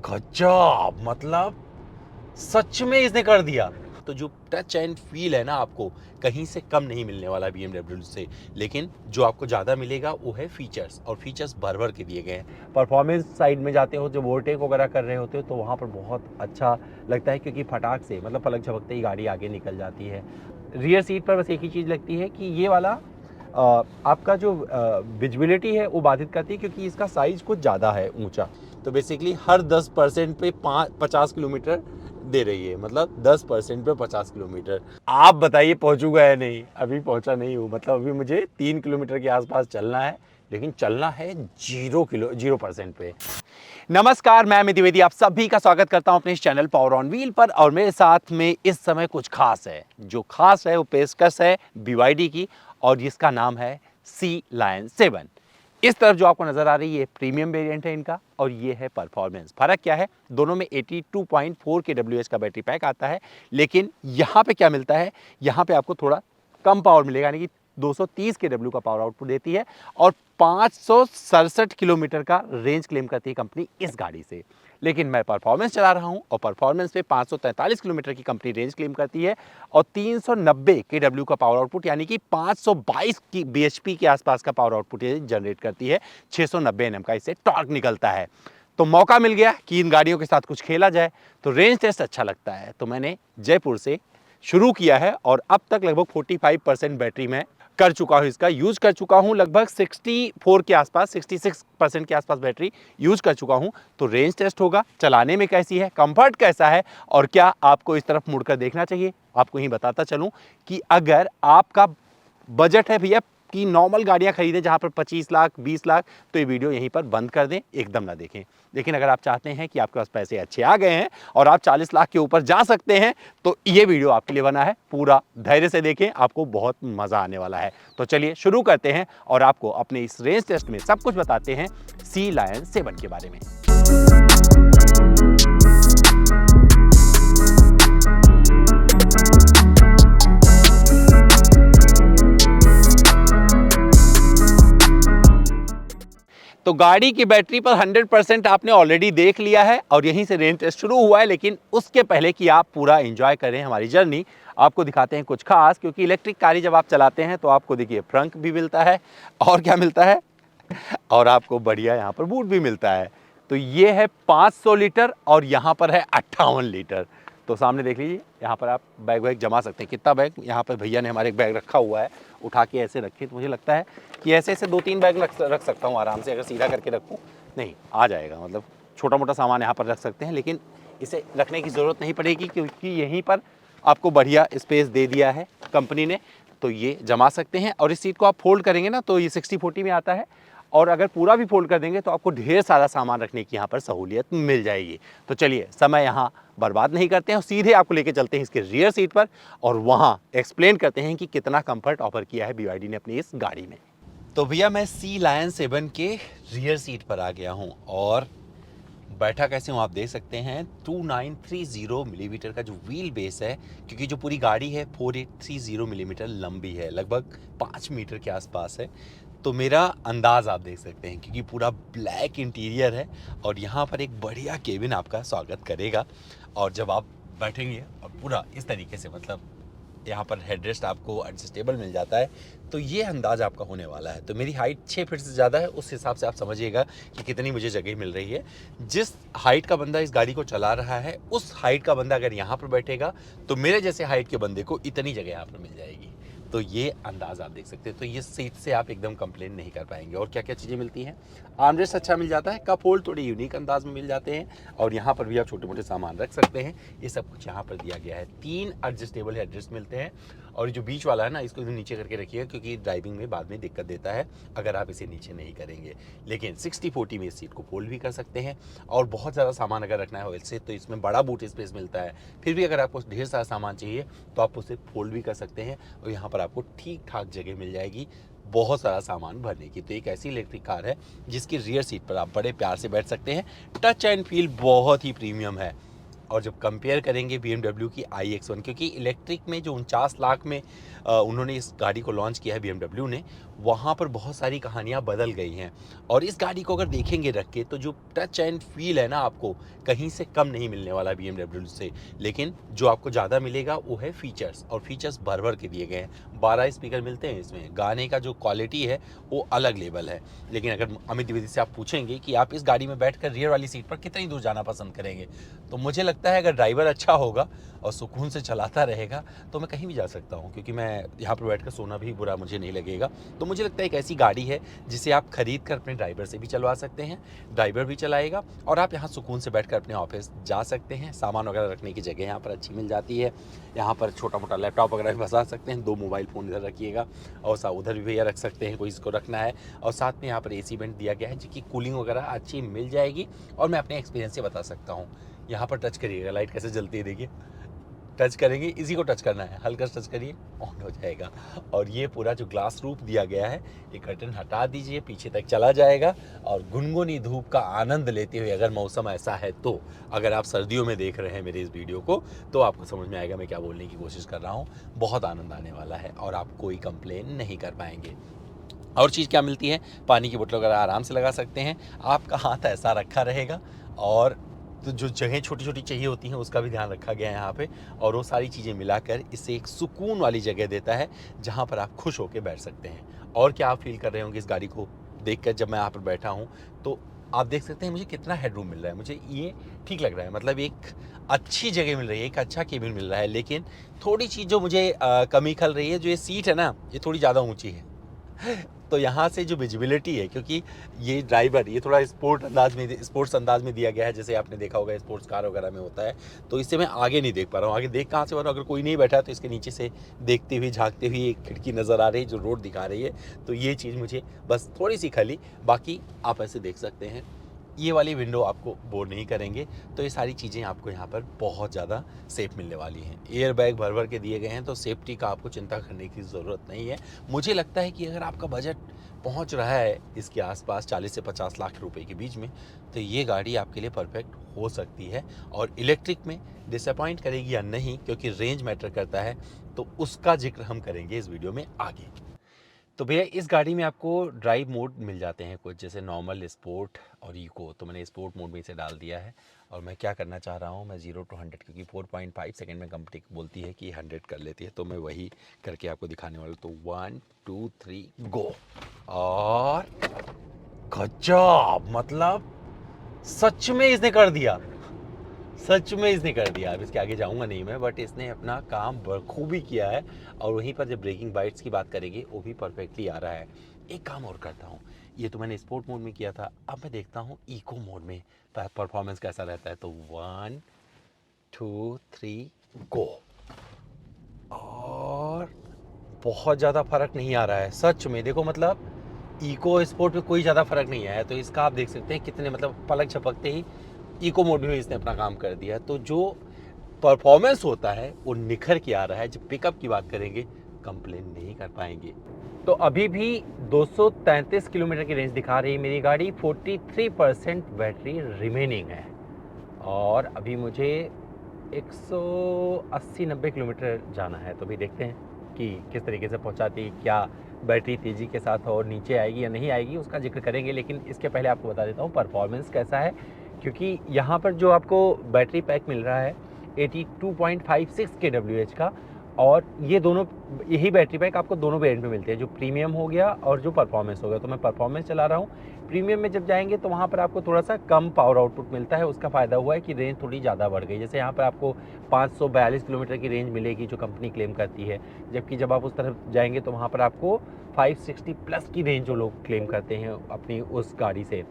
गजब, मतलब सच में इसने कर दिया। तो जो टच एंड फील है ना, आपको कहीं से कम नहीं मिलने वाला BMW से, लेकिन जो आपको ज़्यादा मिलेगा वो है फीचर्स, और फीचर्स भर के दिए गए हैं। परफॉर्मेंस साइड में जाते हो, जब ओवरटेक वगैरह कर रहे होते हो तो वहाँ पर बहुत अच्छा लगता है, क्योंकि फटाक से मतलब पलक झपकते ही गाड़ी आगे निकल जाती है। रियर सीट पर बस एक ही चीज़ लगती है कि ये वाला आपका जो विजिबिलिटी है वो बाधित करती है, क्योंकि इसका साइज कुछ ज़्यादा है ऊंचा। तो बेसिकली हर 10% पे 50 किलोमीटर दे रही है, मतलब 10% पे 50 किलोमीटर। आप बताइए पहुंचूंगा या नहीं? अभी पहुंचा नहीं हूँ, मतलब अभी मुझे 3 किलोमीटर के आसपास चलना है, लेकिन चलना है 0% पे। नमस्कार, मैं अमित द्विवेदी आप सभी का स्वागत करता हूं अपने इस चैनल पावर ऑन व्हील पर। और मेरे साथ में इस समय कुछ खास है। जो खास है वो पेशकश है BYD की, और जिसका नाम है सी लायन 7। इस तरफ जो आपको नजर आ रही है प्रीमियम वेरिएंट है इनका, और ये है परफॉर्मेंस। फर्क क्या है? दोनों में 82.4 kWh का बैटरी पैक आता है, लेकिन यहाँ पे क्या मिलता है, यहाँ पे आपको थोड़ा कम पावर मिलेगा, यानी कि 230 kW का पावर आउटपुट देती है, और 567 किलोमीटर का रेंज क्लेम करती है कंपनी इस गाड़ी से। लेकिन मैं परफॉर्मेंस चला रहा हूं, और परफॉर्मेंस पे 543 किलोमीटर की कंपनी रेंज क्लेम करती है, और 390 kW का पावर आउटपुट, यानी कि 522 की bhp के आसपास का पावर आउटपुट ये जनरेट करती है। 690 Nm का इससे टॉर्क निकलता है। तो मौका मिल गया कि इन गाड़ियों के साथ कुछ खेला जाए, तो रेंज टेस्ट अच्छा लगता है, तो मैंने जयपुर से शुरू किया है, और अब तक लगभग 45% बैटरी में कर चुका हूं, इसका यूज कर चुका हूं। लगभग 64 के आसपास, 66% के आसपास बैटरी यूज कर चुका हूं। तो रेंज टेस्ट होगा, चलाने में कैसी है, कंफर्ट कैसा है, और क्या आपको इस तरफ मुड़कर देखना चाहिए। आपको ही बताता चलूं कि अगर आपका बजट है भैया कि नॉर्मल गाड़ियां खरीदें जहां पर 25 लाख 20 लाख, तो ये वीडियो यहीं पर बंद कर दें, एकदम ना देखें। लेकिन अगर आप चाहते हैं कि आपके पास पैसे अच्छे आ गए हैं और आप 40 लाख के ऊपर जा सकते हैं, तो ये वीडियो आपके लिए बना है। पूरा धैर्य से देखें, आपको बहुत मजा आने वाला है। तो चलिए शुरू करते हैं, और आपको अपने इस रेंज टेस्ट में सब कुछ बताते हैं सी लायन 7 के बारे में। तो गाड़ी की बैटरी पर 100% आपने ऑलरेडी देख लिया है, और यहीं से रेंज टेस्ट शुरू हुआ है। लेकिन उसके पहले कि आप पूरा एंजॉय करें हमारी जर्नी, आपको दिखाते हैं कुछ खास। क्योंकि इलेक्ट्रिक कार जब आप चलाते हैं तो आपको देखिए फ्रंक भी मिलता है, और क्या मिलता है, और आपको बढ़िया यहाँ पर बूट भी मिलता है। तो ये है 500 लीटर, और यहाँ पर है 58 लीटर। तो सामने देख लीजिए, यहाँ पर आप बैग वैग जमा सकते हैं। कितना बैग यहाँ पर भैया ने हमारे एक बैग रखा हुआ है, उठा के ऐसे रखे, तो मुझे लगता है कि ऐसे ऐसे 2-3 बैग रख सकता हूँ आराम से। अगर सीधा करके रखूँ नहीं आ जाएगा, मतलब छोटा मोटा सामान यहाँ पर रख सकते हैं, लेकिन इसे रखने की ज़रूरत नहीं पड़ेगी, क्योंकि यहीं पर आपको बढ़िया स्पेस दे दिया है कंपनी ने। तो ये जमा सकते हैं, और इस सीट को आप फोल्ड करेंगे ना तो ये 60-40 में आता है, और अगर पूरा भी फोल्ड कर देंगे तो आपको ढेर सारा सामान रखने की यहाँ पर सहूलियत मिल जाएगी। तो चलिए समय यहाँ बर्बाद नहीं करते हैं, और सीधे आपको लेके चलते हैं इसके रियर सीट पर, और वहाँ एक्सप्लेन करते हैं कि कितना कंफर्ट ऑफर किया है BYD ने अपनी इस गाड़ी में। तो भैया मैं सी लायन 7 के रियर सीट पर आ गया हूँ, और बैठा कैसे हूँ आप देख सकते हैं। 2930 मिलीमीटर का जो व्हील बेस है, क्योंकि जो पूरी गाड़ी है 4830 मिलीमीटर लंबी है, लगभग 5 मीटर के आसपास है। तो मेरा अंदाज़ आप देख सकते हैं, क्योंकि पूरा ब्लैक इंटीरियर है, और यहाँ पर एक बढ़िया केबिन आपका स्वागत करेगा। और जब आप बैठेंगे और पूरा इस तरीके से, मतलब यहाँ पर हेडरेस्ट आपको एडजस्टेबल मिल जाता है, तो ये अंदाज आपका होने वाला है। तो मेरी हाइट 6 फीट से ज़्यादा है, उस हिसाब से आप समझिएगा कि कितनी मुझे जगह मिल रही है। जिस हाइट का बंदा इस गाड़ी को चला रहा है, उस हाइट का बंदा अगर यहाँ पर बैठेगा, तो मेरे जैसे हाइट के बंदे को इतनी जगह यहाँ पर मिल जाएगी। तो ये अंदाज आप देख सकते हैं। तो ये सीट से आप एकदम कंप्लेन नहीं कर पाएंगे। और क्या क्या चीज़ें मिलती हैं, आर्मरेस्ट अच्छा मिल जाता है, कप होल्ड थोड़े यूनिक अंदाज में मिल जाते हैं, और यहाँ पर भी आप छोटे मोटे सामान रख सकते हैं। ये सब कुछ यहाँ पर दिया गया है। 3 एडजस्टेबल हेडरेस्ट मिलते हैं, और जो बीच वाला है ना, इसको नीचे करके रखिएगा, क्योंकि ड्राइविंग में बाद में दिक्कत देता है अगर आप इसे नीचे नहीं करेंगे। लेकिन 60-40 में इस सीट को फोल्ड भी कर सकते हैं, और बहुत ज़्यादा सामान अगर रखना है वैसे तो इसमें बड़ा बूट स्पेस मिलता है। फिर भी अगर आपको ढेर सारा सामान चाहिए तो आप उसे फोल्ड भी कर सकते हैं, और यहाँ पर आपको ठीक ठाक जगह मिल जाएगी बहुत सारा सामान भरने की। तो एक ऐसी इलेक्ट्रिक कार है जिसकी रियर सीट पर आप बड़े प्यार से बैठ सकते हैं। टच एंड फील बहुत ही प्रीमियम है। और जब कंपेयर करेंगे BMW की iX1, क्योंकि इलेक्ट्रिक में जो 49 लाख में उन्होंने इस गाड़ी को लॉन्च किया है BMW ने, वहाँ पर बहुत सारी कहानियाँ बदल गई हैं। और इस गाड़ी को अगर देखेंगे रख के तो जो टच एंड फील है ना, आपको कहीं से कम नहीं मिलने वाला BMW से। लेकिन जो आपको ज़्यादा मिलेगा वो है फीचर्स, और फीचर्स भर भर के दिए गए हैं। 12 स्पीकर मिलते हैं इसमें, गाने का जो क्वालिटी है वो अलग लेवल है। लेकिन अगर अमित द्विवेदी से आप पूछेंगे कि आप इस गाड़ी में बैठकर रियर वाली सीट पर कितनी दूर जाना पसंद करेंगे, तो मुझे लगता है अगर ड्राइवर अच्छा होगा और सुकून से चलाता रहेगा तो मैं कहीं भी जा सकता हूँ, क्योंकि मैं यहाँ पर बैठकर सोना भी बुरा मुझे नहीं लगेगा। तो मुझे लगता है एक ऐसी गाड़ी है जिसे आप खरीद कर अपने ड्राइवर से भी चलवा सकते हैं, ड्राइवर भी चलाएगा और आप यहाँ सुकून से बैठकर अपने ऑफिस जा सकते हैं। सामान वगैरह रखने की जगह यहाँ पर अच्छी मिल जाती है। यहाँ पर छोटा मोटा लैपटॉप वगैरह भी फंसा सकते हैं, 2 मोबाइल फ़ोन इधर रखिएगा और उधर भी भैया रख सकते हैं, कोई इसको रखना है। और साथ में यहाँ पर AC वेंट दिया गया है, जिसकी कूलिंग वगैरह अच्छी मिल जाएगी। और मैं अपने एक्सपीरियंस से बता सकता हूँ, यहाँ पर टच करिएगा, लाइट कैसे जलती है देखिए, टच करेंगे, इसी को टच करना है, हल्का टच करिए, ऑन हो जाएगा। और ये पूरा जो ग्लास रूफ दिया गया है, ये कर्टन हटा दीजिए, पीछे तक चला जाएगा और गुनगुनी धूप का आनंद लेते हुए, अगर मौसम ऐसा है तो, अगर आप सर्दियों में देख रहे हैं मेरे इस वीडियो को, तो आपको समझ में आएगा मैं क्या बोलने की कोशिश कर रहा हूँ। बहुत आनंद आने वाला है और आप कोई कंप्लेन नहीं कर पाएंगे। और चीज़ क्या मिलती है, पानी की बोतल वगैरह आराम से लगा सकते हैं, आपका हाथ ऐसा रखा रहेगा। और तो जो जगह छोटी छोटी चाहिए होती हैं उसका भी ध्यान रखा गया है यहाँ पे, और वो सारी चीज़ें मिलाकर इसे एक सुकून वाली जगह देता है जहाँ पर आप खुश होकर बैठ सकते हैं। और क्या आप फील कर रहे होंगे इस गाड़ी को देखकर, जब मैं यहाँ पर बैठा हूँ तो आप देख सकते हैं मुझे कितना हेडरूम मिल रहा है, मुझे ये ठीक लग रहा है। मतलब एक अच्छी जगह मिल रही है, एक अच्छा केबिन मिल रहा है। लेकिन थोड़ी चीज़ जो मुझे कमी खल रही है, जो ये सीट है ना, ये थोड़ी ज़्यादा ऊँची है। तो यहाँ से जो विजिबिलिटी है, क्योंकि ये ड्राइवर ये थोड़ा स्पोर्ट्स अंदाज में दिया गया है, जैसे आपने देखा होगा स्पोर्ट्स कार वगैरह में होता है, तो इससे मैं आगे नहीं देख पा रहा हूँ। आगे देख कहाँ से पा रहा हूँ, अगर कोई नहीं बैठा है तो इसके नीचे से देखते हुए झांकते हुए एक खिड़की नज़र आ रही है जो रोड दिखा रही है। तो ये चीज़ मुझे बस थोड़ी सी खली, बाकी आप ऐसे देख सकते हैं, ये वाली विंडो आपको बोर नहीं करेंगे। तो ये सारी चीज़ें आपको यहाँ पर बहुत ज़्यादा सेफ मिलने वाली हैं। एयर बैग भर भर के दिए गए हैं, तो सेफ्टी का आपको चिंता करने की ज़रूरत नहीं है। मुझे लगता है कि अगर आपका बजट पहुँच रहा है इसके आसपास 40 से 50 लाख रुपए के बीच में, तो ये गाड़ी आपके लिए परफेक्ट हो सकती है। और इलेक्ट्रिक में डिसअपॉइंट करेगी या नहीं, क्योंकि रेंज मैटर करता है, तो उसका जिक्र हम करेंगे इस वीडियो में आगे। तो भैया इस गाड़ी में आपको ड्राइव मोड मिल जाते हैं कुछ, जैसे नॉर्मल, स्पोर्ट और इको। तो मैंने स्पोर्ट मोड में इसे डाल दिया है। और मैं क्या करना चाह रहा हूँ, मैं 0 to 100, क्योंकि 4.5 सेकंड में कंपनी बोलती है कि 100 कर लेती है, तो मैं वही करके आपको दिखाने वाला हूँ। तो 1 2 3 गो। और गजब, मतलब सच में इसने कर दिया, सच में इसने कर दिया। अब इसके आगे जाऊंगा नहीं मैं, बट इसने अपना काम बखूबी किया है। और वहीं पर जब ब्रेकिंग बाइट्स की बात करेंगे, वो भी परफेक्टली आ रहा है। एक काम और करता हूँ, ये तो मैंने स्पोर्ट मोड में किया था, अब मैं देखता हूँ इको मोड में परफॉर्मेंस कैसा रहता है। तो 1 2 3 गो। और बहुत ज़्यादा फ़र्क नहीं आ रहा है सच में। देखो, मतलब इको स्पोर्ट में कोई ज़्यादा फ़र्क नहीं आया। तो इसका आप देख सकते हैं कितने, मतलब पलक झपकते ही इको मोड में इसने अपना काम कर दिया। तो जो परफॉर्मेंस होता है वो निखर के आ रहा है। जब पिकअप की बात करेंगे, कंप्लेन नहीं कर पाएंगे। तो अभी भी 233 किलोमीटर की रेंज दिखा रही है मेरी गाड़ी, 43% बैटरी रिमेनिंग है। और अभी मुझे 180-90 किलोमीटर जाना है। तो भी देखते हैं कि किस तरीके से पहुंचाती है, क्या बैटरी तेज़ी के साथ और नीचे आएगी या नहीं आएगी, उसका जिक्र करेंगे। लेकिन इसके पहले आपको बता देता हूँ परफॉर्मेंस कैसा है, क्योंकि यहाँ पर जो आपको बैटरी पैक मिल रहा है 82.56 kWh का, और ये दोनों, यही बैटरी पैक आपको दोनों वेरिएंट में मिलते हैं, जो प्रीमियम हो गया और जो परफॉर्मेंस हो गया। तो मैं परफॉर्मेंस चला रहा हूँ। प्रीमियम में जब जाएंगे तो वहाँ पर आपको थोड़ा सा कम पावर आउटपुट मिलता है। उसका फ़ायदा हुआ है कि रेंज थोड़ी ज़्यादा बढ़ गई। जैसे यहाँ पर आपको 542 किलोमीटर की रेंज मिलेगी जो कंपनी क्लेम करती है, जबकि जब आप उस तरफ जाएंगे तो वहाँ पर आपको 560 प्लस की रेंज जो लोग क्लेम करते हैं अपनी उस गाड़ी से।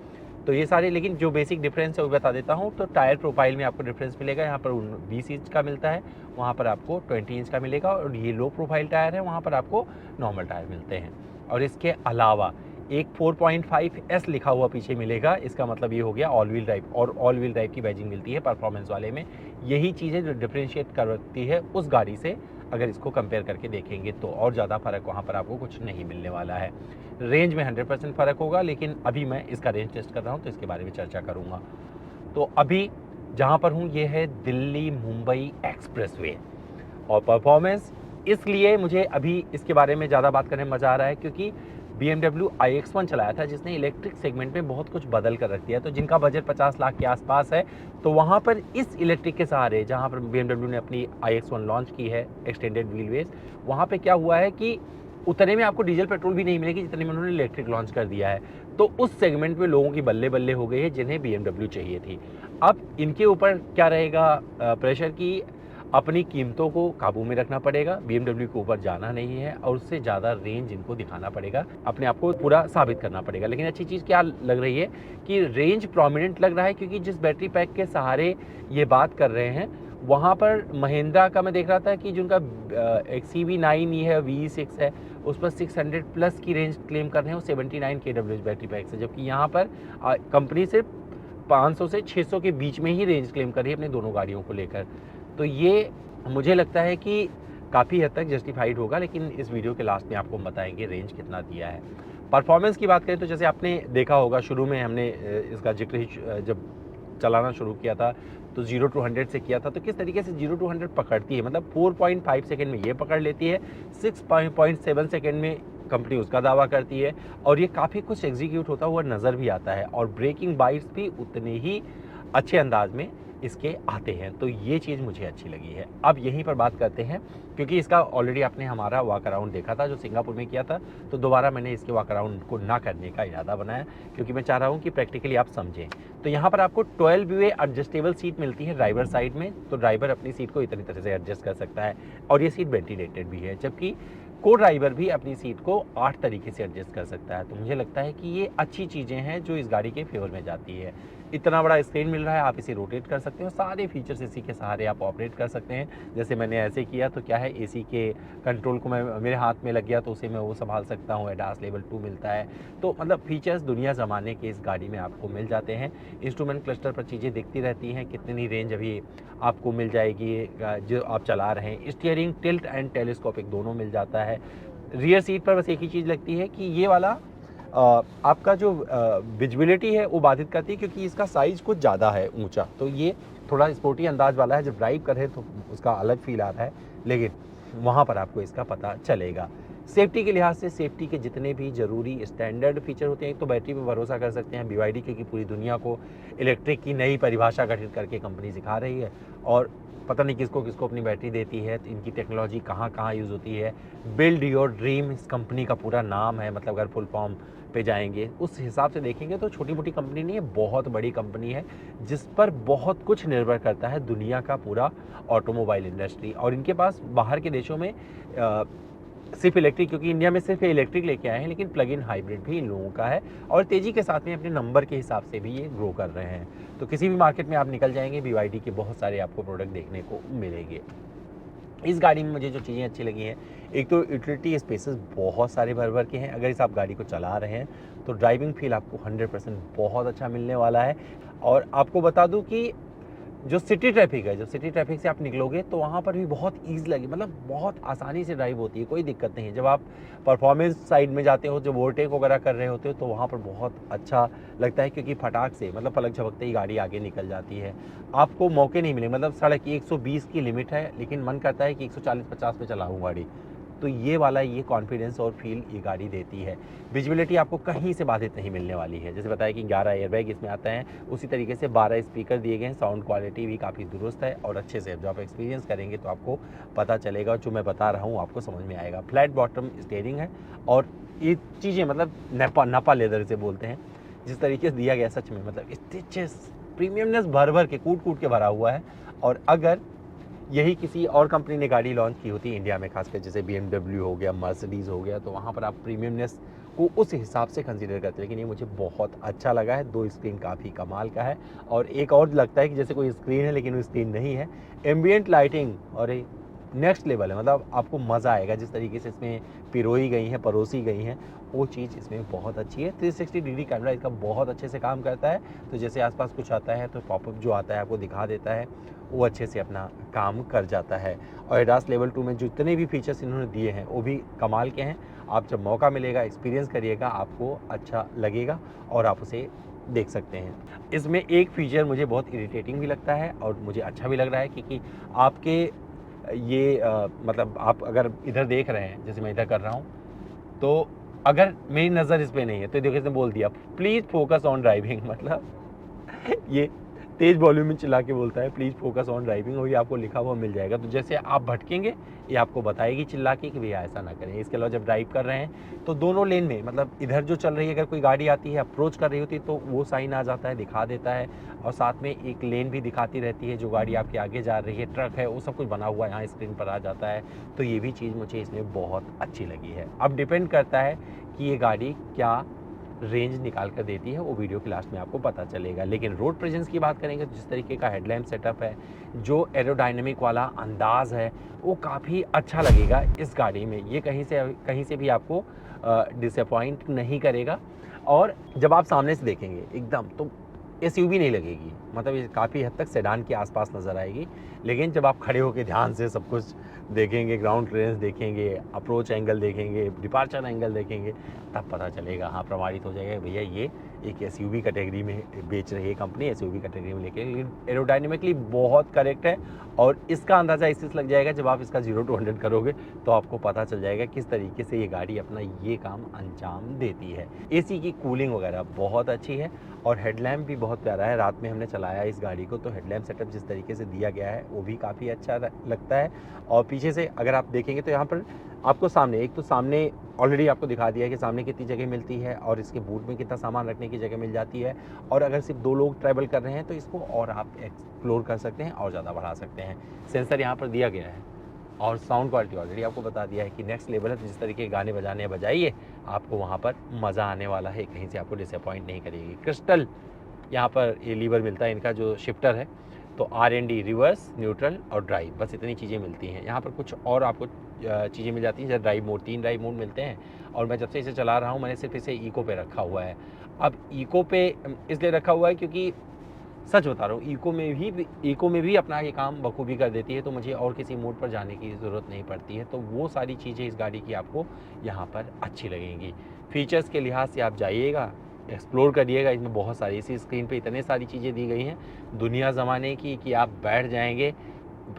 तो ये सारे, लेकिन जो बेसिक डिफरेंस है वो बता देता हूँ। तो टायर प्रोफाइल में आपको डिफरेंस मिलेगा, यहाँ पर 20 इंच का मिलता है, वहाँ पर आपको 20 इंच का मिलेगा। और ये लो प्रोफाइल टायर है, वहाँ पर आपको नॉर्मल टायर मिलते हैं। और इसके अलावा एक 4.5S लिखा हुआ पीछे मिलेगा। इसका मतलब ये हो गया ऑल व्हील ड्राइव, और ऑल व्हील ड्राइव की बैजिंग मिलती है परफॉर्मेंस वाले में। यही चीज़ें जो डिफ्रेंशिएट करती है उस गाड़ी से, अगर इसको कंपेयर करके देखेंगे तो। और ज़्यादा फ़र्क वहाँ पर आपको कुछ नहीं मिलने वाला है। रेंज में 100% फ़र्क होगा, लेकिन अभी मैं इसका रेंज टेस्ट कर रहा हूँ तो इसके बारे में चर्चा करूँगा। तो अभी जहाँ पर हूँ ये है दिल्ली मुंबई एक्सप्रेसवे। और परफॉर्मेंस इसलिए मुझे अभी इसके बारे में ज़्यादा बात करने में मज़ा आ रहा है क्योंकि BMW iX1 चलाया था जिसने इलेक्ट्रिक सेगमेंट में बहुत कुछ बदल कर रख दिया। तो जिनका बजट 50 लाख के आसपास है, तो वहाँ पर इस इलेक्ट्रिक के सहारे जहाँ पर BMW ने अपनी iX1 लॉन्च की है एक्सटेंडेड व्हील बेस, वहाँ पे क्या हुआ है कि उतने में आपको डीजल पेट्रोल भी नहीं मिलेगी जितने में उन्होंने इलेक्ट्रिक लॉन्च कर दिया है। तो उस सेगमेंट में लोगों की बल्ले बल्ले हो गई है जिन्हें BMW चाहिए थी। अब इनके ऊपर क्या रहेगा प्रेशर की अपनी कीमतों को काबू में रखना पड़ेगा, BMW के ऊपर जाना नहीं है और उससे ज़्यादा रेंज इनको दिखाना पड़ेगा, अपने आप को पूरा साबित करना पड़ेगा। लेकिन अच्छी चीज़ क्या लग रही है कि रेंज प्रोमिनेंट लग रहा है क्योंकि जिस बैटरी पैक के सहारे ये बात कर रहे हैं वहाँ पर महिंद्रा का मैं देख रहा था कि जिनका एक CV9 ही है, VE6 है, उस पर 600 प्लस की रेंज क्लेम कर रहे हैं वो 79 kWh बैटरी पैक से, जबकि यहाँ पर कंपनी सिर्फ 500 से 600 के बीच में ही रेंज क्लेम कर रही है अपनी दोनों गाड़ियों को लेकर। तो ये मुझे लगता है कि काफ़ी हद तक जस्टिफाइड होगा, लेकिन इस वीडियो के लास्ट में आपको हम बताएंगे रेंज कितना दिया है। परफॉर्मेंस की बात करें तो जैसे आपने देखा होगा शुरू में हमने इसका जिक्र ही जब चलाना शुरू किया था तो 0 to 100 से किया था, तो किस तरीके से 0 to 100 पकड़ती है, मतलब 4.5 सेकेंड में ये पकड़ लेती है, 6.7 सेकेंड में कंपनी उसका दावा करती है और ये काफ़ी कुछ एग्जीक्यूट होता हुआ नज़र भी आता है और ब्रेकिंग बाइट्स भी उतने ही अच्छे अंदाज में इसके आते हैं। तो ये चीज़ मुझे अच्छी लगी है। अब यहीं पर बात करते हैं क्योंकि इसका ऑलरेडी आपने हमारा वॉक अराउंड देखा था जो सिंगापुर में किया था, तो दोबारा मैंने इसके वॉक अराउंड को ना करने का इरादा बनाया क्योंकि मैं चाह रहा हूँ कि प्रैक्टिकली आप समझें। तो यहाँ पर आपको 12 वे एडजस्टेबल सीट मिलती है ड्राइवर साइड में, तो ड्राइवर अपनी सीट को इतनी तरह से एडजस्ट कर सकता है और ये सीट वेंटिलेटेड भी है, जबकि को ड्राइवर भी अपनी सीट को 8 तरीके से एडजस्ट कर सकता है। तो मुझे लगता है कि ये अच्छी चीज़ें हैं जो इस गाड़ी के फेवर में जाती है। इतना बड़ा स्क्रीन मिल रहा है, आप इसे रोटेट कर सकते हो, सारे फीचर्स इसी के सहारे आप ऑपरेट कर सकते हैं। जैसे मैंने ऐसे किया तो क्या है एसी के कंट्रोल को मैं मेरे हाथ में लग गया तो उसे मैं वो संभाल सकता हूँ, एडास लेवल 2 मिलता है। तो मतलब फीचर्स दुनिया ज़माने के इस गाड़ी में आपको मिल जाते हैं। इंस्ट्रूमेंट क्लस्टर पर चीज़ें दिखती रहती हैं, कितनी रेंज अभी आपको मिल जाएगी जो आप चला रहे हैं। स्टीयरिंग टिल्ट एंड टेलीस्कोपिक दोनों मिल जाता है। रियर सीट पर बस एक ही चीज़ लगती है कि ये वाला आपका जो विजिबिलिटी है वो बाधित करती है क्योंकि इसका साइज़ कुछ ज़्यादा है ऊंचा, तो ये थोड़ा स्पोर्टी अंदाज वाला है। जब ड्राइव करें तो उसका अलग फील आ रहा है, लेकिन वहाँ पर आपको इसका पता चलेगा। सेफ्टी के लिहाज से सेफ्टी के जितने भी ज़रूरी स्टैंडर्ड फीचर होते हैं, तो बैटरी पर भरोसा कर सकते हैं। BYD क्योंकि पूरी दुनिया को इलेक्ट्रिक की नई परिभाषा गठित करके कंपनी सिखा रही है और पता नहीं किसको किसको अपनी बैटरी देती है, तो इनकी टेक्नोलॉजी कहाँ कहाँ यूज़ होती है। बिल्ड योर ड्रीम इस कंपनी का पूरा नाम है, मतलब अगर फुल फॉर्म पे जाएंगे उस हिसाब से देखेंगे तो छोटी मोटी कंपनी नहीं है, बहुत बड़ी कंपनी है जिस पर बहुत कुछ निर्भर करता है दुनिया का पूरा ऑटोमोबाइल इंडस्ट्री। और इनके पास बाहर के देशों में सिर्फ इलेक्ट्रिक, क्योंकि इंडिया में सिर्फ इलेक्ट्रिक लेके आए हैं, लेकिन प्लग इन हाइब्रिड भी इन लोगों का है और तेज़ी के साथ में अपने नंबर के हिसाब से भी ये ग्रो कर रहे हैं। तो किसी भी मार्केट में आप निकल जाएंगे BYD के बहुत सारे आपको प्रोडक्ट देखने को मिलेंगे। इस गाड़ी में मुझे जो चीज़ें अच्छी लगी हैं, एक तो यूटिलिटी स्पेसेस बहुत सारे भर भर के हैं। अगर इस आप गाड़ी को चला रहे हैं तो ड्राइविंग फील आपको 100% बहुत अच्छा मिलने वाला है। और आपको बता दूं कि जो सिटी ट्रैफिक है, जब सिटी ट्रैफिक से आप निकलोगे तो वहाँ पर भी बहुत ईज़ लगे, मतलब बहुत आसानी से ड्राइव होती है, कोई दिक्कत नहीं है। जब आप परफॉर्मेंस साइड में जाते हो, जब ओवरटेक वगैरह कर रहे होते हो तो वहाँ पर बहुत अच्छा लगता है क्योंकि फटाक से मतलब पलक झपकते ही गाड़ी आगे निकल जाती है। आपको मौके नहीं मिले, मतलब सड़क की 120 की लिमिट है लेकिन मन करता है कि 140-50 पे चलाऊँ गाड़ी, तो ये वाला ये कॉन्फिडेंस और फील ये गाड़ी देती है। विजिबिलिटी आपको कहीं से बाधित नहीं मिलने वाली है। जैसे बताया कि 11 एयरबैग इसमें आता है, उसी तरीके से 12 स्पीकर दिए गए हैं। साउंड क्वालिटी भी काफ़ी दुरुस्त है और अच्छे से जब आप एक्सपीरियंस करेंगे तो आपको पता चलेगा, जो मैं बता रहा हूँ आपको समझ में आएगा। फ्लैट बॉटम स्टीयरिंग है और ये चीज़ें मतलब नपा लेदर से बोलते हैं, जिस तरीके से दिया गया सच में मतलब स्टिचेस प्रीमियमनेस भर भर के कूट के भरा हुआ है। और अगर यही किसी और कंपनी ने गाड़ी लॉन्च की होती इंडिया में, खासकर जैसे BMW हो गया, मर्सिडीज़ हो गया, तो वहाँ पर आप प्रीमियमनेस को उस हिसाब से कंसीडर करते हैं। लेकिन ये मुझे बहुत अच्छा लगा है। 2 स्क्रीन काफ़ी कमाल का है और एक और लगता है कि जैसे कोई स्क्रीन है लेकिन वो स्क्रीन नहीं है। एम्बियंट लाइटिंग और नेक्स्ट लेवल है, मतलब आपको मज़ा आएगा जिस तरीके से इसमें पिरोई गई हैं, परोसी गई हैं, वो चीज़ इसमें बहुत अच्छी है। 360 डिग्री कैमरा इसका बहुत अच्छे से काम करता है, तो जैसे आसपास कुछ आता है तो पॉपअप जो आता है आपको दिखा देता है, वो अच्छे से अपना काम कर जाता है। और एडास लेवल 2 में जितने भी फीचर्स इन्होंने दिए हैं वो भी कमाल के हैं। आप जब मौका मिलेगा एक्सपीरियंस करिएगा, आपको अच्छा लगेगा और आप उसे देख सकते हैं। इसमें एक फीचर मुझे बहुत इरिटेटिंग भी लगता है और मुझे अच्छा भी लग रहा है, क्योंकि आपके ये मतलब आप अगर इधर देख रहे हैं, जैसे मैं इधर कर रहा हूँ, तो अगर मेरी नज़र इस पे नहीं है तो देखो इसने बोल दिया प्लीज़ फोकस ऑन ड्राइविंग। मतलब ये तेज़ वॉल्यूम में चिल्ला के बोलता है प्लीज़ फोकस ऑन ड्राइविंग, और ये आपको लिखा हुआ मिल जाएगा। तो जैसे आप भटकेंगे ये आपको बताएगी चिल्ला के कि भैया ऐसा ना करें। इसके अलावा जब ड्राइव कर रहे हैं तो दोनों लेन में, मतलब इधर जो चल रही है, अगर कोई गाड़ी आती है अप्रोच कर रही होती है तो वो साइन आ जाता है, दिखा देता है, और साथ में एक लेन भी दिखाती रहती है, जो गाड़ी आपके आगे जा रही है, ट्रक है, वो सब कुछ बना हुआ यहाँ स्क्रीन पर आ जाता है। तो ये भी चीज़ मुझे इसमें बहुत अच्छी लगी है। अब डिपेंड करता है कि ये गाड़ी क्या रेंज निकाल कर देती है, वो वीडियो के लास्ट में आपको पता चलेगा। लेकिन रोड प्रेजेंस की बात करेंगे तो जिस तरीके का हेडलैम्प सेटअप है, जो एरोडायनेमिक वाला अंदाज है, वो काफ़ी अच्छा लगेगा इस गाड़ी में। ये कहीं से भी आपको डिसअपॉइंट नहीं करेगा। और जब आप सामने से देखेंगे एकदम, तो एसयूवी नहीं लगेगी, मतलब ये काफ़ी हद तक सेडान के आसपास नज़र आएगी। लेकिन जब आप खड़े होकर ध्यान से सब कुछ देखेंगे, ग्राउंड क्लियरेंस देखेंगे, अप्रोच एंगल देखेंगे, डिपार्चर एंगल देखेंगे, तब पता चलेगा, हाँ प्रमाणित हो जाएगा भैया ये एक एसयूवी कैटेगरी में बेच रही है कंपनी, एसयूवी कैटेगरी में लेके। लेकिन एरोडायनेमिकली बहुत करेक्ट है, और इसका अंदाज़ा इससे लग जाएगा जब आप इसका 0 to 100 करोगे तो आपको पता चल जाएगा किस तरीके से ये गाड़ी अपना ये काम अंजाम देती है। एसी की कूलिंग वगैरह बहुत अच्छी है, और हेडलैम्प भी बहुत प्यारा है। रात में हमने चलाया इस गाड़ी को तो हेडलैम्प सेटअप जिस तरीके से दिया गया है वो भी काफ़ी अच्छा लगता है। और पीछे से अगर आप देखेंगे तो यहाँ पर आपको सामने, एक तो सामने ऑलरेडी आपको दिखा दिया है कि सामने कितनी जगह मिलती है, और इसके बूट में कितना सामान रखने की जगह मिल जाती है। और अगर सिर्फ 2 लोग ट्रैवल कर रहे हैं तो इसको और आप एक्सप्लोर कर सकते हैं और ज़्यादा बढ़ा सकते हैं। सेंसर यहाँ पर दिया गया है, और साउंड क्वालिटी ऑलरेडी आपको बता दिया है कि नेक्स्ट लेवल है। तो जिस तरीके के गाने बजाने बजाइए, आपको वहाँ पर मज़ा आने वाला है, कहीं से आपको डिसअपॉइंट नहीं करेगी। क्रिस्टल यहाँ पर ये लीवर मिलता है, इनका जो शिफ्टर है, तो R&D रिवर्स, न्यूट्रल और ड्राइव, बस इतनी चीज़ें मिलती हैं। यहाँ पर कुछ और आपको चीज़ें मिल जाती हैं, जैसे ड्राइव मोड, 3 ड्राइव मोड मिलते हैं। और मैं जब से इसे चला रहा हूँ मैंने सिर्फ इसे इको पे रखा हुआ है। अब इको पे इसलिए रखा हुआ है क्योंकि सच बता रहा हूँ, इको में भी अपना ये काम बखूबी कर देती है, तो मुझे और किसी मोड पर जाने की ज़रूरत नहीं पड़ती है। तो वो सारी चीज़ें इस गाड़ी की आपको यहाँ पर अच्छी लगेंगी। फीचर्स के लिहाज से आप जाइएगा, एक्सप्लोर करिएगा, इसमें बहुत सारी, इसी स्क्रीन पे इतने सारी चीज़ें दी गई हैं दुनिया ज़माने की कि आप बैठ जाएंगे,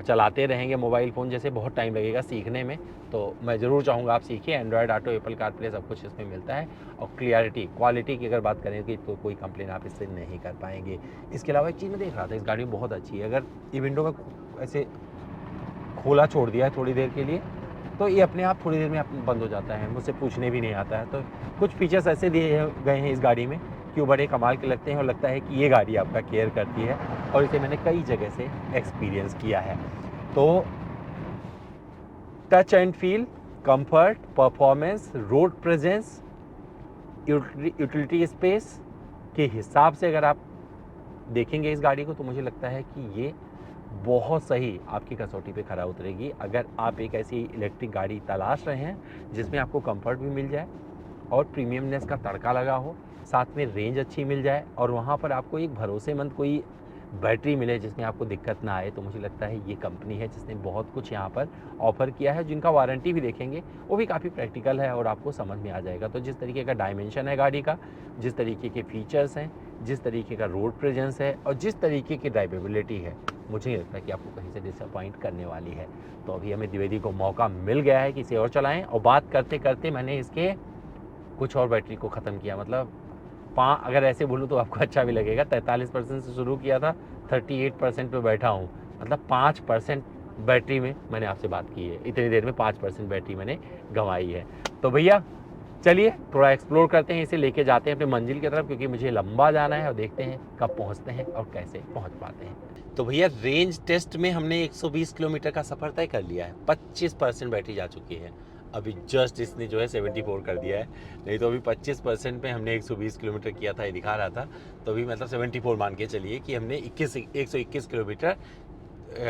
चलाते रहेंगे मोबाइल फ़ोन जैसे, बहुत टाइम लगेगा सीखने में। तो मैं ज़रूर चाहूँगा आप सीखिए। एंड्रॉयड ऑटो, एप्पल कारप्ले सब कुछ इसमें मिलता है। और क्वालिटी की अगर बात करें तो कोई कंप्लेन आप इससे नहीं कर पाएंगे। इसके अलावा एक चीज़ मैं देख रहा था, इस गाड़ी में बहुत अच्छी है, अगर ये विंडो में ऐसे खोला छोड़ दिया है थोड़ी देर के लिए तो ये अपने आप थोड़ी देर में बंद हो जाता है, मुझसे पूछने भी नहीं आता है। तो कुछ फीचर्स ऐसे दिए गए हैं इस गाड़ी में कि वो बड़े कमाल के लगते हैं, और लगता है कि ये गाड़ी आपका केयर करती है, और इसे मैंने कई जगह से एक्सपीरियंस किया है। तो touch and feel, comfort, performance, road presence, utility space के हिसाब से अगर आप देखेंगे इस गाड़ी को तो मुझे लगता है कि ये बहुत सही आपकी कसौटी पे खरा उतरेगी। अगर आप एक ऐसी इलेक्ट्रिक गाड़ी तलाश रहे हैं जिसमें आपको कंफर्ट भी मिल जाए और प्रीमियमनेस का तड़का लगा हो, साथ में रेंज अच्छी मिल जाए, और वहाँ पर आपको एक भरोसेमंद कोई बैटरी मिले जिसमें आपको दिक्कत ना आए, तो मुझे लगता है ये कंपनी है जिसने बहुत कुछ यहाँ पर ऑफ़र किया है। जिनका वारंटी भी देखेंगे वो भी काफ़ी प्रैक्टिकल है और आपको समझ में आ जाएगा। तो जिस तरीके का डायमेंशन है गाड़ी का, जिस तरीके के फीचर्स हैं, जिस तरीके का रोड प्रेजेंस है, और जिस तरीके की ड्राइवेबिलिटी है, मुझे नहीं लगता कि आपको कहीं से डिसअपॉइंट करने वाली है। तो अभी हमें द्विवेदी को मौका मिल गया है कि इसे और चलाएँ, और बात करते करते मैंने इसके कुछ और बैटरी को ख़त्म किया। मतलब अगर ऐसे बोलूँ तो आपको अच्छा भी लगेगा, 43% से शुरू किया था, 38% पे बैठा हूँ। मतलब 5% बैटरी में मैंने आपसे बात की है, इतनी देर में 5% बैटरी मैंने गंवाई है। तो भैया चलिए थोड़ा एक्सप्लोर करते हैं, इसे लेके जाते हैं अपने मंजिल की तरफ, क्योंकि मुझे लंबा जाना है, और देखते हैं कब पहुँचते हैं और कैसे पहुँच पाते हैं। तो भैया रेंज टेस्ट में हमने 120 किलोमीटर का सफ़र तय कर लिया है, 25% बैटरी जा चुकी है। अभी जस्ट इसने जो है 74 कर दिया है, नहीं तो अभी 25% पे हमने 120 किलोमीटर किया था, ये दिखा रहा था। तो अभी मतलब 74 मान के चलिए कि हमने 121 किलोमीटर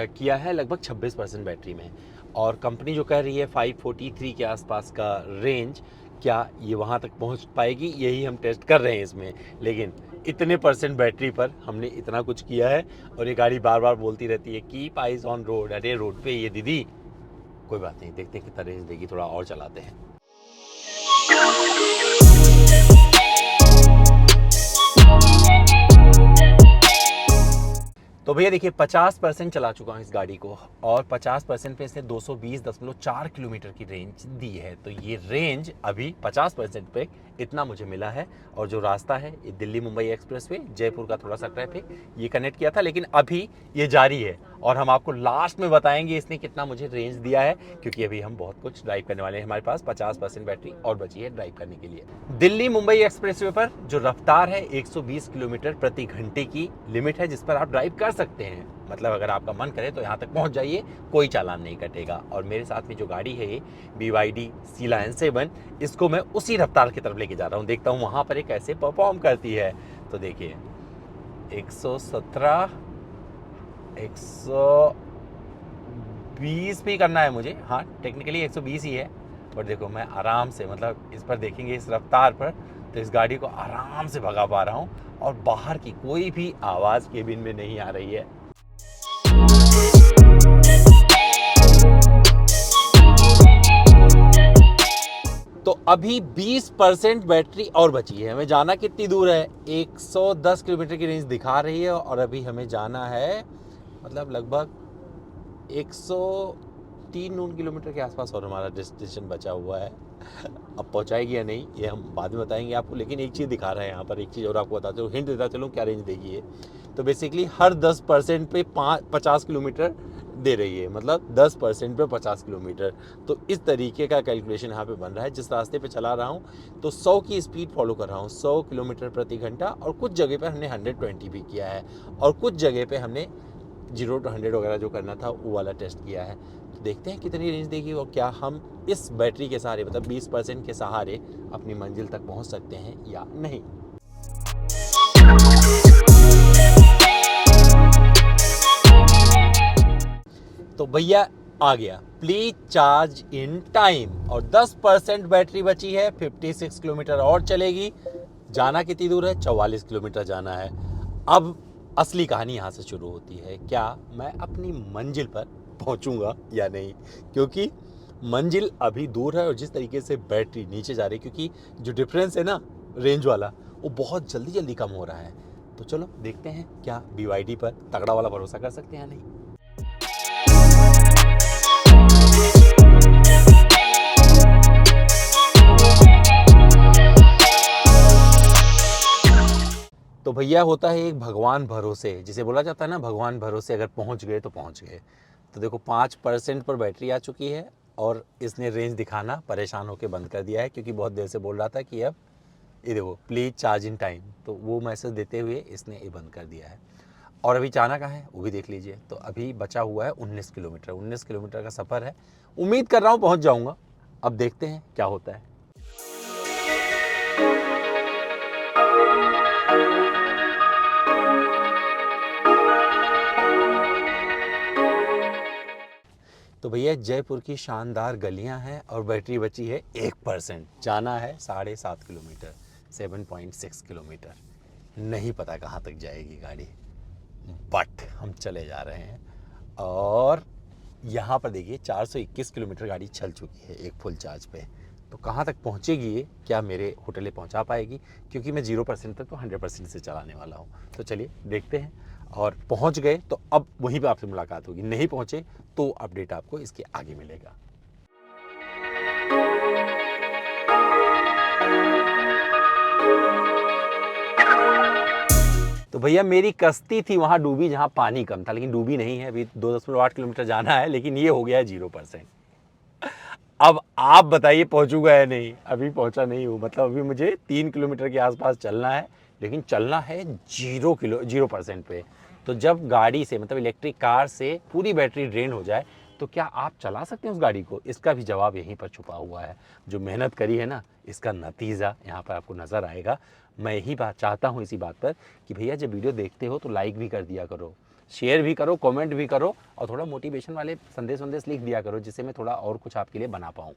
किया है, लगभग 26% बैटरी में। और कंपनी जो कह रही है 543 के आसपास का रेंज, क्या ये वहाँ तक पहुँच पाएगी, यही हम टेस्ट कर रहे हैं इसमें। लेकिन इतने % बैटरी पर हमने इतना कुछ किया है, और ये गाड़ी बार बार बोलती रहती है कीप आइज ऑन रोड। अरे रोड पे ये दीदी, कोई बात नहीं, देखते हैं कितना रेंज देगी, थोड़ा और चलाते हैं। तो भैया देखिए 50% चला चुका हूँ इस गाड़ी को और 50% पे इसने 220.4 किलोमीटर की रेंज दी है। तो ये रेंज अभी 50% पे इतना मुझे मिला है। और जो रास्ता है ये दिल्ली मुंबई एक्सप्रेस वे, जयपुर का थोड़ा सा ट्रैफिक ये कनेक्ट किया था, लेकिन अभी ये जारी है और हम आपको लास्ट में बताएंगे इसने कितना मुझे रेंज दिया है, क्योंकि अभी हम बहुत कुछ ड्राइव करने वाले हैं। हमारे पास 50% बैटरी और बची है ड्राइव करने के लिए। दिल्ली मुंबई एक्सप्रेस वे पर जो रफ्तार है 120 किलोमीटर प्रति घंटे की लिमिट है जिस पर आप ड्राइव कर सकते हैं। मतलब अगर आपका मन करे तो यहाँ तक पहुँच जाइए, कोई चालान नहीं कटेगा। और मेरे साथ में जो गाड़ी है ये BYD सीला N7, इसको मैं उसी रफ्तार की तरफ लेके जा रहा हूँ। देखता हूँ वहाँ पर ये कैसे परफॉर्म करती है। तो देखिए 117, 120 भी करना है मुझे। हाँ टेक्निकली 120 ही है, पर देखो मैं आराम से, मतलब इस पर देखेंगे इस रफ्तार पर तो इस गाड़ी को आराम से भगा पा रहा हूँ और बाहर की कोई भी आवाज़ केबिन में नहीं आ रही है। तो अभी 20% बैटरी और बची है। हमें जाना कितनी दूर है? 110 किलोमीटर की रेंज दिखा रही है और अभी हमें जाना है मतलब लगभग 103 किलोमीटर के आसपास और हमारा डेस्टिनेशन बचा हुआ है। अब पहुंचाएगी या नहीं ये हम बाद में बताएंगे आपको, लेकिन एक चीज़ दिखा रहा है यहाँ पर, एक चीज़ और आपको बताते हो, हिंट देता चलूँ क्या रेंज देगी ये। तो बेसिकली हर 10% पे 50 किलोमीटर दे रही है, मतलब 10% पे 50 किलोमीटर। तो इस तरीके का कैलकुलेशन यहाँ पे बन रहा है। जिस रास्ते पे चला रहा हूँ तो 100 की स्पीड फॉलो कर रहा हूँ, 100 किलोमीटर प्रति घंटा। और कुछ जगह पे हमने 120 भी किया है और कुछ जगह पे हमने 0 to 100 वगैरह जो करना था वो वाला टेस्ट किया है। तो देखते हैं कितनी रेंज देगी और क्या हम इस बैटरी के सहारे, मतलब 20% के सहारे अपनी मंजिल तक पहुँच सकते हैं या नहीं। तो भैया आ गया प्लीज चार्ज इन टाइम और 10% बैटरी बची है। 56 किलोमीटर और चलेगी। जाना कितनी दूर है? 44 किलोमीटर जाना है। अब असली कहानी यहाँ से शुरू होती है, क्या मैं अपनी मंजिल पर पहुँचूंगा या नहीं, क्योंकि मंजिल अभी दूर है और जिस तरीके से बैटरी नीचे जा रही है, क्योंकि जो डिफरेंस है ना रेंज वाला वो बहुत जल्दी जल्दी कम हो रहा है। तो चलो देखते हैं क्या BYD पर तगड़ा वाला भरोसा कर सकते हैं या नहीं। तो भैया होता है एक भगवान भरोसे, जिसे बोला जाता है ना भगवान भरोसे, अगर पहुंच गए तो पहुंच गए। तो देखो 5% पर बैटरी आ चुकी है और इसने रेंज दिखाना परेशान होकर बंद कर दिया है, क्योंकि बहुत देर से बोल रहा था कि अब ये देखो प्लीज़ चार्ज इन टाइम, तो वो मैसेज देते हुए इसने ये बंद कर दिया है। और अभी जाना कहाँ है वो भी देख लीजिए। तो अभी बचा हुआ है 19 किलोमीटर। 19 किलोमीटर का सफ़र है। उम्मीद कर रहा हूँ पहुँच जाऊँगा। अब देखते हैं क्या होता है। तो भैया जयपुर की शानदार गलियां हैं और बैटरी बची है 1%। जाना है 7.5 किलोमीटर, 7.6 किलोमीटर। नहीं पता कहाँ तक जाएगी गाड़ी, बट हम चले जा रहे हैं। और यहाँ पर देखिए 421 किलोमीटर गाड़ी चल चुकी है एक फुल चार्ज पे। तो कहाँ तक पहुँचेगी ये, क्या मेरे होटल पहुँचा पाएगी, क्योंकि मैं 0% तक तो 100% से चलाने वाला हूँ। तो चलिए देखते हैं। और पहुँच गए तो अब वहीं पे आपसे मुलाकात होगी, नहीं पहुँचे तो अपडेट आपको इसके आगे मिलेगा। तो भैया मेरी कश्ती थी वहाँ डूबी जहाँ पानी कम था, लेकिन डूबी नहीं है। अभी 2.8 किलोमीटर जाना है, लेकिन ये हो गया है 0%। अब आप बताइए पहुँचूंगा या नहीं। अभी पहुँचा नहीं हूँ, मतलब अभी मुझे 3 किलोमीटर के आसपास चलना है, लेकिन चलना है 0% पे। तो जब गाड़ी से, मतलब इलेक्ट्रिक कार से पूरी बैटरी ड्रेन हो जाए तो क्या आप चला सकते हैं उस गाड़ी को? इसका भी जवाब यहीं पर छुपा हुआ है। जो मेहनत करी है ना, इसका नतीजा यहाँ पर आपको नज़र आएगा। मैं यही बात चाहता हूँ इसी बात पर कि भैया जब वीडियो देखते हो तो लाइक भी कर दिया करो, शेयर भी करो, कमेंट भी करो और थोड़ा मोटिवेशन वाले संदेश लिख दिया करो, जिससे मैं थोड़ा और कुछ आपके लिए बना पाऊँ।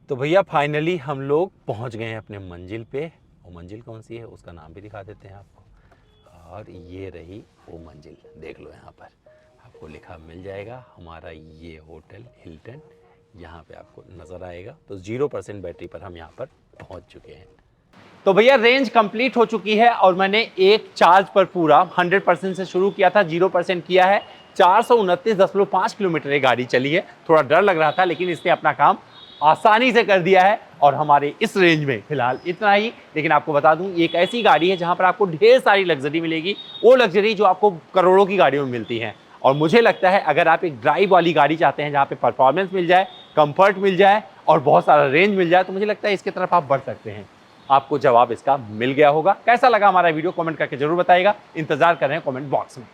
तो भैया फाइनली हम लोग पहुंच गए हैं अपने मंजिल पे। वो मंजिल कौन सी है उसका नाम भी दिखा देते हैं आपको। और ये रही वो मंजिल, देख लो यहाँ पर आपको लिखा मिल जाएगा हमारा ये होटल हिल्टन, यहाँ पे आपको नज़र आएगा। तो 0% बैटरी पर हम यहाँ पर पहुँच चुके हैं। तो भैया रेंज कंप्लीट हो चुकी है और मैंने एक चार्ज पर पूरा 100% से शुरू किया था, 0% किया है। 429.5 किलोमीटर ये गाड़ी चली है। थोड़ा डर लग रहा था लेकिन इसने अपना काम आसानी से कर दिया है और हमारे इस रेंज में फिलहाल इतना ही। लेकिन आपको बता दूं एक ऐसी गाड़ी है जहां पर आपको ढेर सारी लग्जरी मिलेगी, वो लग्जरी जो आपको करोड़ों की गाड़ियों में मिलती है। और मुझे लगता है अगर आप एक ड्राइव वाली गाड़ी चाहते हैं जहां पे परफॉर्मेंस मिल जाए, कंफर्ट मिल जाए और बहुत सारा रेंज मिल जाए, तो मुझे लगता है इसकी तरफ आप बढ़ सकते हैं। आपको जवाब इसका मिल गया होगा। कैसा लगा हमारा वीडियो कमेंट करके जरूर बताइएगा। इंतजार कर रहे हैं कमेंट बॉक्स में।